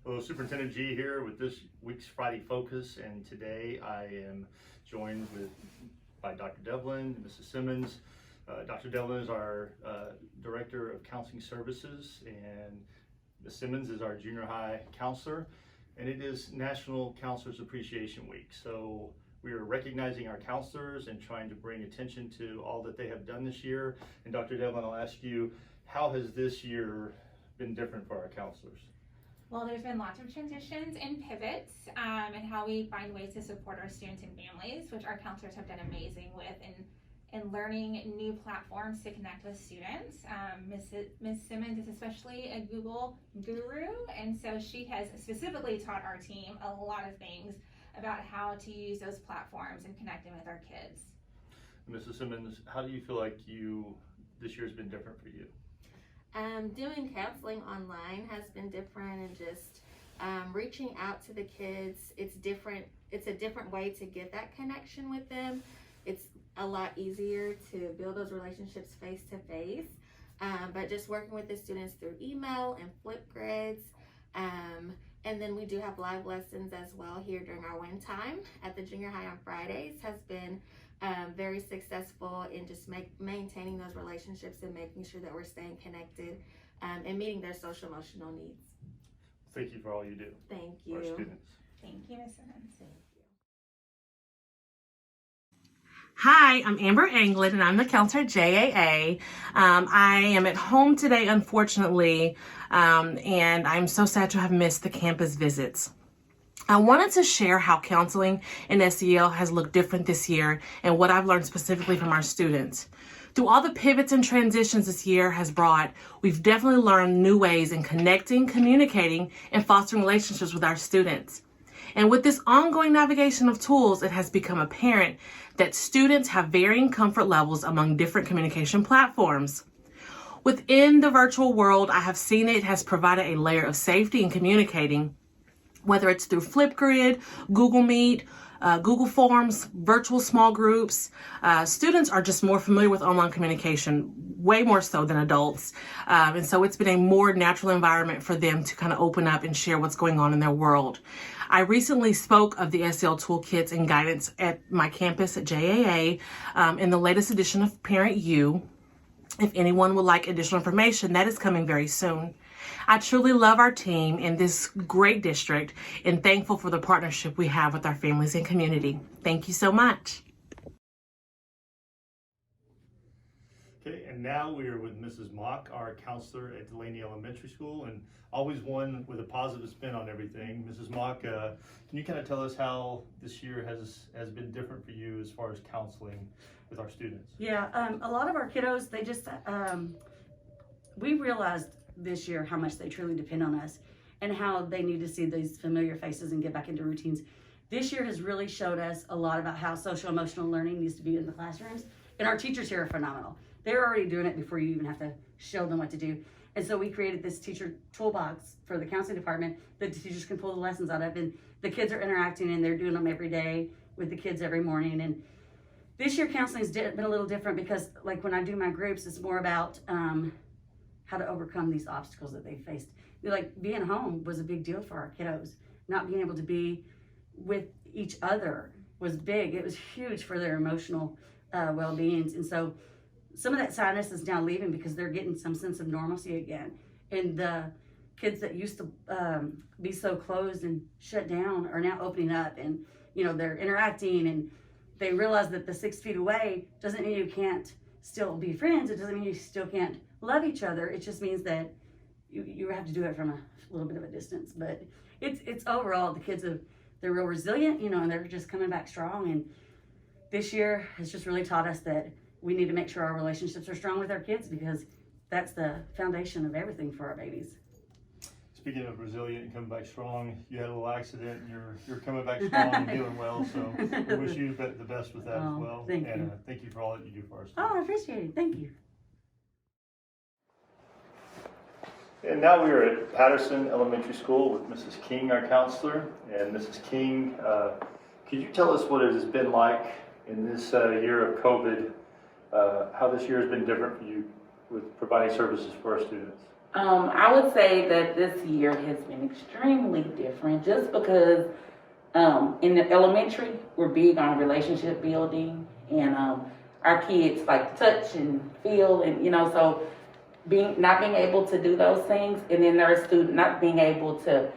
Hello, Superintendent G here with this week's Friday Focus, and today I am joined by Dr. Devlin and Mrs. Simmons. Dr. Devlin is our Director of Counseling Services, and Ms. Simmons is our junior high counselor, and it is National Counselors Appreciation Week. So we are recognizing our counselors and trying to bring attention to all that they have done this year. And Dr. Devlin, I'll ask you, how has this year been different for our counselors? Well, there's been lots of transitions and pivots and how we find ways to support our students and families, which our counselors have done amazing with in learning new platforms to connect with students. Ms. Simmons is especially a Google guru, and so she has specifically taught our team a lot of things about how to use those platforms and connecting with our kids. Mrs. Simmons, how do you feel like this year has been different for you? Doing counseling online has been different, and just reaching out to the kids. It's different. It's a different way to get that connection with them. It's a lot easier to build those relationships face to face. But just working with the students through email and flip grids. And then we do have live lessons as well here during our win time at the junior high on Fridays has been very successful in just maintaining those relationships and making sure that we're staying connected and meeting their social emotional needs. Thank you for all you do. Thank you. For our students. Thank you, Ms. Simmons. Hi, I'm Amber Anglin, and I'm the counselor at JAA. I am at home today, unfortunately, and I'm so sad to have missed the campus visits. I wanted to share how counseling in SEL has looked different this year and what I've learned specifically from our students. Through all the pivots and transitions this year has brought, we've definitely learned new ways in connecting, communicating, and fostering relationships with our students. And with this ongoing navigation of tools, it has become apparent that students have varying comfort levels among different communication platforms. Within the virtual world, I have seen it has provided a layer of safety in communicating, whether it's through Flipgrid, Google Meet, Google Forms, virtual small groups. Students are just more familiar with online communication, way more so than adults. And so it's been a more natural environment for them to kind of open up and share what's going on in their world. I recently spoke of the SEL toolkits and guidance at my campus at JAA in the latest edition of Parent U. If anyone would like additional information, that is coming very soon. I truly love our team in this great district and thankful for the partnership we have with our families and community. Thank you so much. Okay, and now we are with Mrs. Mock, our counselor at Delaney Elementary School, and always one with a positive spin on everything. Mrs. Mock, can you kind of tell us how this year has been different for you as far as counseling with our students? Yeah, a lot of our kiddos, they just, we realized this year how much they truly depend on us and how they need to see these familiar faces and get back into routines. This year has really showed us a lot about how social emotional learning needs to be in the classrooms, and our teachers here are phenomenal. They're already doing it before you even have to show them what to do. And so we created this teacher toolbox for the counseling department that the teachers can pull the lessons out of, and the kids are interacting and they're doing them every day with the kids every morning. And this year counseling's been a little different because, like, when I do my groups, it's more about how to overcome these obstacles that they faced. Like, being home was a big deal for our kiddos. Not being able to be with each other was big. It was huge for their emotional well-beings. And so some of that sadness is now leaving because they're getting some sense of normalcy again. And the kids that used to be so closed and shut down are now opening up, and, you know, they're interacting, and they realize that the 6 feet away doesn't mean you can't still be friends. It doesn't mean you still can't love each other. It just means that you have to do it from a little bit of a distance. But it's overall, the kids they're real resilient, you know, and they're just coming back strong. And this year has just really taught us that we need to make sure our relationships are strong with our kids, because that's the foundation of everything for our babies. Speaking of resilient and coming back strong, you had a little accident and you're coming back strong and doing well, so we wish you the best with that as well. Thank you. Thank you for all that you do for us. Oh, I appreciate it. Thank you. And now we are at Patterson Elementary School with Mrs. King, our counselor. And Mrs. King, could you tell us what it has been like in this year of COVID, how this year has been different for you with providing services for our students? I would say that this year has been extremely different just because in the elementary, we're big on relationship building, and our kids like to touch and feel, and so not being able to do those things, and then there are students not being able to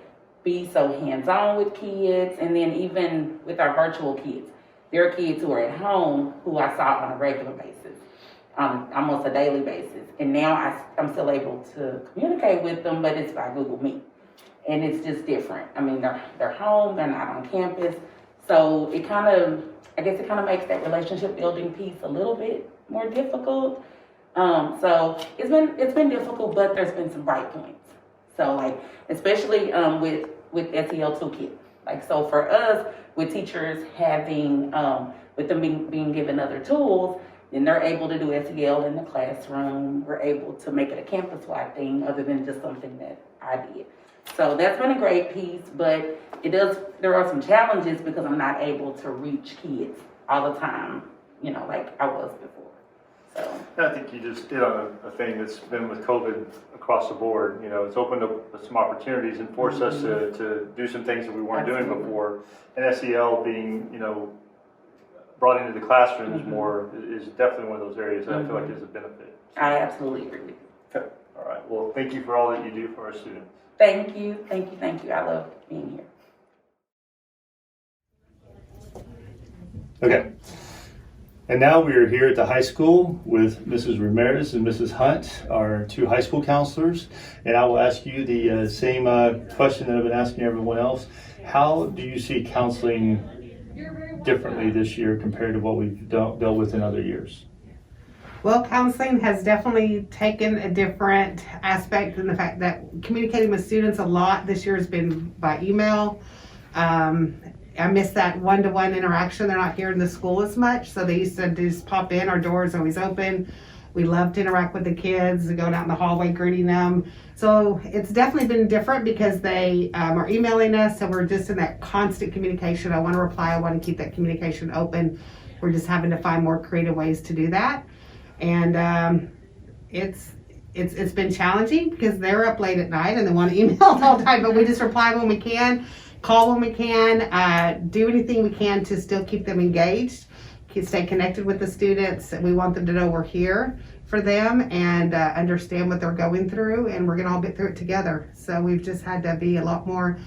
be so hands-on with kids, and then even with our virtual kids, there are kids who are at home who I saw on a regular basis, almost a daily basis, and now I'm still able to communicate with them, but it's by Google Meet, and it's just different. I mean, they're home, they're not on campus, so it kind of makes that relationship building piece a little bit more difficult. So it's been difficult, but there's been some bright points. So like, especially with SEL Toolkit. Like, so for us, with teachers having, with them being given other tools, then they're able to do SEL in the classroom. We're able to make it a campus-wide thing other than just something that I did. So that's been a great piece, but there are some challenges because I'm not able to reach kids all the time, like I was before. So I think you just hit on a thing that's been with COVID across the board. It's opened up some opportunities and forced us to do some things that we weren't doing before. And SEL being, brought into the classrooms more is definitely one of those areas that I feel like is a benefit. I absolutely agree with you. Okay. All right. Well, thank you for all that you do for our students. Thank you. I love being here. Okay. And now we are here at the high school with Mrs. Ramirez and Mrs. Hunt, our two high school counselors. And I will ask you the same question that I've been asking everyone else. How do you see counseling differently this year compared to what we've dealt with in other years? Well, counseling has definitely taken a different aspect in the fact that communicating with students a lot this year has been by email. I miss that one-to-one interaction. They're not here in the school as much, so they used to just pop in. Our door's always open. We love to interact with the kids, going out in the hallway, greeting them. So it's definitely been different because they are emailing us, so we're just in that constant communication. I want to reply. I want to keep that communication open. We're just having to find more creative ways to do that. And it's been challenging because they're up late at night and they want to email all the time, but we just reply when we can, call when we can, do anything we can to still keep them engaged, stay connected with the students. We want them to know we're here for them and understand what they're going through, and we're going to all get through it together. So we've just had to be a lot more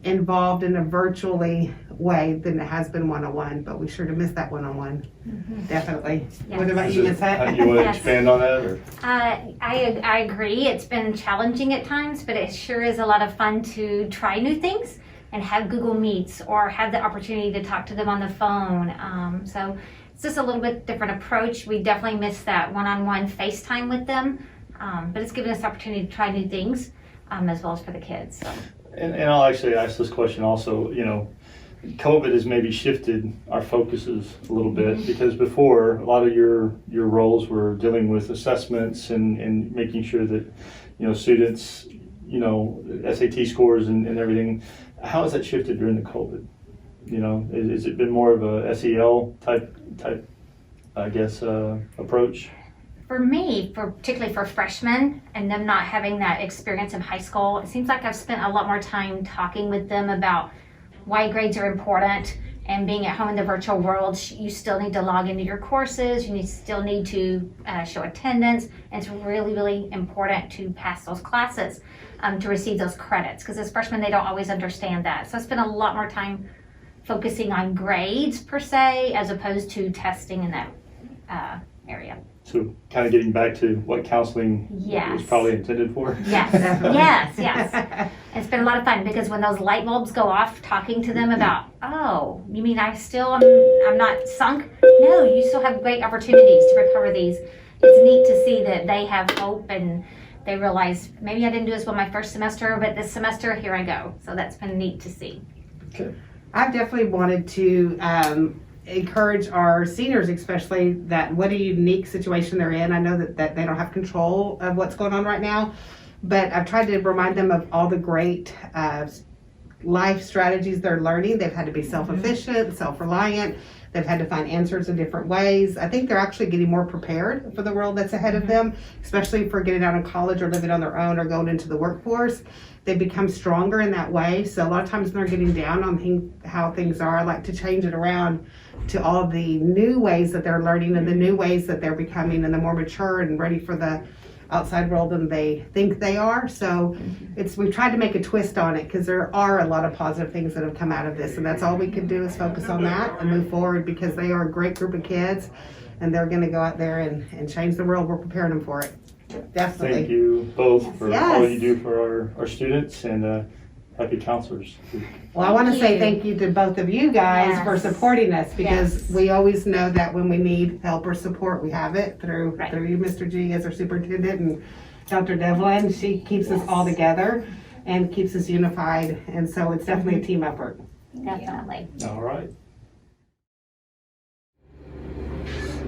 involved in a virtually way than it has been one-on-one, but we sure do miss that one-on-one. Definitely. Yes. What about you, Ms. Hutt? You want to Yes. expand on that? Or? I agree. It's been challenging at times, but it sure is a lot of fun to try new things and have Google Meets or have the opportunity to talk to them on the phone. So it's just a little bit different approach. We definitely miss that one-on-one FaceTime with them, but it's given us the opportunity to try new things as well as for the kids. So. And I'll actually ask this question also. COVID has maybe shifted our focuses a little bit because before a lot of your roles were dealing with assessments and making sure that students SAT scores and everything. How has that shifted during the COVID? Has it been more of a SEL type I guess approach? For me, particularly for freshmen and them not having that experience in high school, it seems like I've spent a lot more time talking with them about why grades are important, and being at home in the virtual world, you still need to log into your courses, still need to show attendance, and it's really, really important to pass those classes to receive those credits, because as freshmen, they don't always understand that. So I spent a lot more time focusing on grades per se, as opposed to testing in that area. So kind of getting back to what counseling was probably intended for. Yes, yes. It's been a lot of fun because when those light bulbs go off, talking to them about, oh, you mean I'm not sunk? No, you still have great opportunities to recover these. It's neat to see that they have hope and they realize maybe I didn't do as well my first semester, but this semester, here I go. So that's been neat to see. Okay. I've definitely wanted to encourage our seniors, especially, that what a unique situation they're in. I know that they don't have control of what's going on right now, but I've tried to remind them of all the great life strategies they're learning. They've had to be self-efficient, self-reliant. They've had to find answers in different ways. I think they're actually getting more prepared for the world that's ahead of them, especially for getting out of college or living on their own or going into the workforce. They become stronger in that way. So a lot of times when they're getting down on how things are, I like to change it around to all the new ways that they're learning and the new ways that they're becoming, and the more mature and ready for the outside world than they think they are. So we've tried to make a twist on it, because there are a lot of positive things that have come out of this, and that's all we can do is focus on that and move forward, because they are a great group of kids and they're going to go out there and change the world. We're preparing them for it. Definitely. Thank you both for Yes. all you do for our students, and happy counselors. Well, I want to Thank say you. thank you to both of you guys for Yes. supporting us, because Yes. we always know that when we need help or support, we have it through Right. you, Mr. G, as our superintendent, and Dr. Devlin. She keeps us Yes. all together and keeps us unified, and so it's definitely a team effort. Definitely. All right.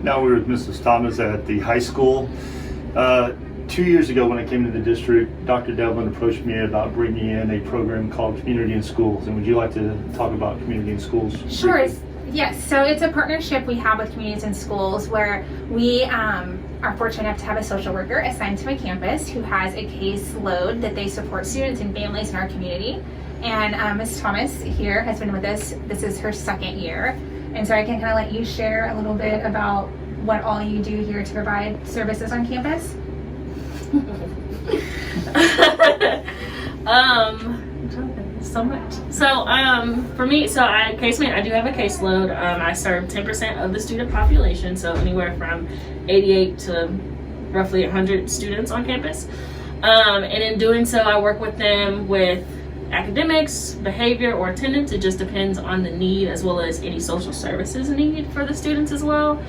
Now we're with Mrs. Thomas at the high school. 2 years ago, when I came to the district, Dr. Devlin approached me about bringing in a program called Community in Schools. And would you like to talk about Community in Schools? Sure. Yes. So it's a partnership we have with communities and schools, where we are fortunate enough to have a social worker assigned to a campus who has a caseload that they support students and families in our community. And Ms. Thomas here has been with us. This is her second year. And so I can kind of let you share a little bit about what all you do here to provide services on campus. So much. So for me, I do have a caseload. I serve 10% of the student population, so anywhere from 88 to roughly 100 students on campus. And in doing so, I work with them with academics, behavior, or attendance. It just depends on the need, as well as any social services need for the students as well.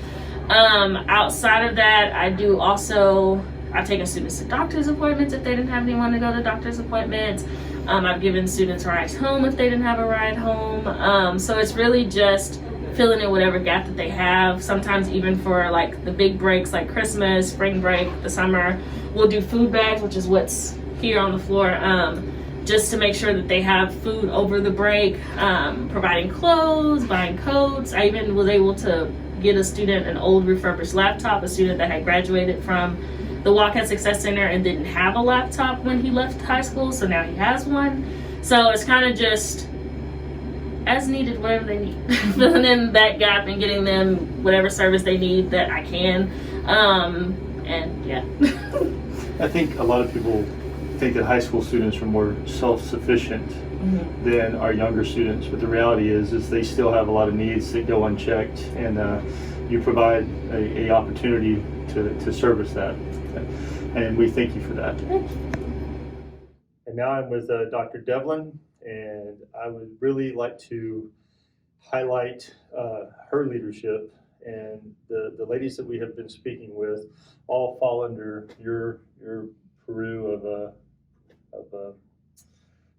Outside of that, I've taken students to doctor's appointments if they didn't have anyone to go to doctor's appointments. I've given students rides home if they didn't have a ride home. So it's really just filling in whatever gap that they have. Sometimes even for like the big breaks like Christmas, spring break, the summer, we'll do food bags, which is what's here on the floor, just to make sure that they have food over the break, providing clothes, buying coats. I even was able to get a student an old refurbished laptop, a student that had graduated from the Wildcat Success Center and didn't have a laptop when he left high school, so now he has one. So it's kind of just as needed, whatever they need, filling in that gap and getting them whatever service they need that I can. And yeah. I think a lot of people think that high school students are more self-sufficient than our younger students, but the reality is they still have a lot of needs that go unchecked, and you provide a opportunity to service that, and we thank you for that. And now I'm with Dr. Devlin, and I would really like to highlight her leadership, and the ladies that we have been speaking with all fall under your purview of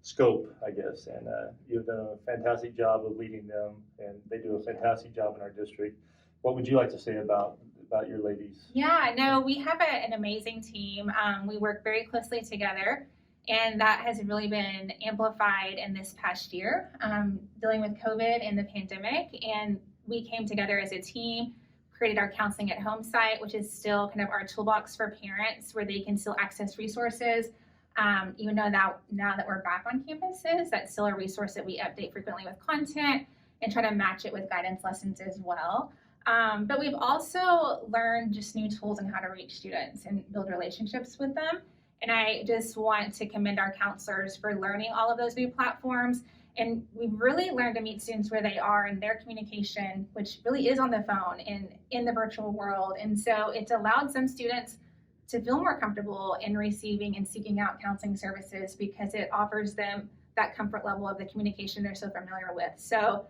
scope, I guess, and you've done a fantastic job of leading them, and they do a fantastic job in our district. What would you like to say about your ladies? Yeah, no, we have an amazing team. We work very closely together, and that has really been amplified in this past year, dealing with COVID and the pandemic. And we came together as a team, created our Counseling at Home site, which is still kind of our toolbox for parents, where they can still access resources. Even though now that we're back on campuses, that's still a resource that we update frequently with content and try to match it with guidance lessons as well. But we've also learned just new tools on how to reach students and build relationships with them. And I just want to commend our counselors for learning all of those new platforms. And we've really learned to meet students where they are in their communication, which really is on the phone and in the virtual world. And so it's allowed some students to feel more comfortable in receiving and seeking out counseling services, because it offers them that comfort level of the communication they're so familiar with. So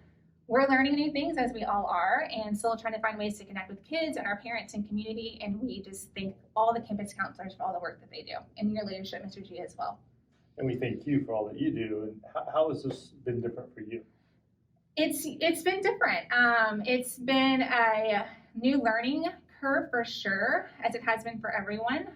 we're learning new things, as we all are, and still trying to find ways to connect with kids and our parents and community. And we just thank all the campus counselors for all the work that they do, and your leadership, Mr. G, as well. And we thank you for all that you do. And how has this been different for you? It's been different. It's been a new learning curve for sure, as it has been for everyone.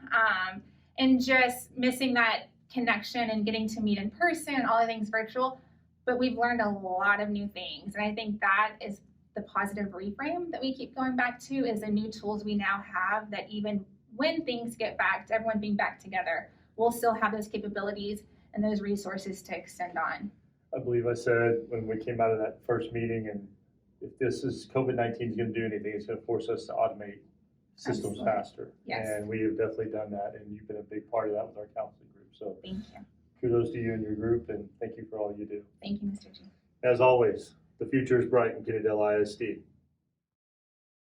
And just missing that connection and getting to meet in person and all the things virtual. But we've learned a lot of new things. And I think that is the positive reframe that we keep going back to is the new tools we now have that even when things get back to everyone being back together, we'll still have those capabilities and those resources to extend on. I believe I said when we came out of that first meeting, and if this is COVID-19 is going to do anything, it's going to force us to automate systems Absolutely. faster. Yes. And we have definitely done that, and you've been a big part of that with our counseling group. So Thank you. kudos to you and your group, and thank you for all you do. Thank you, Mr. G. As always, the future is bright in Kennedale ISD.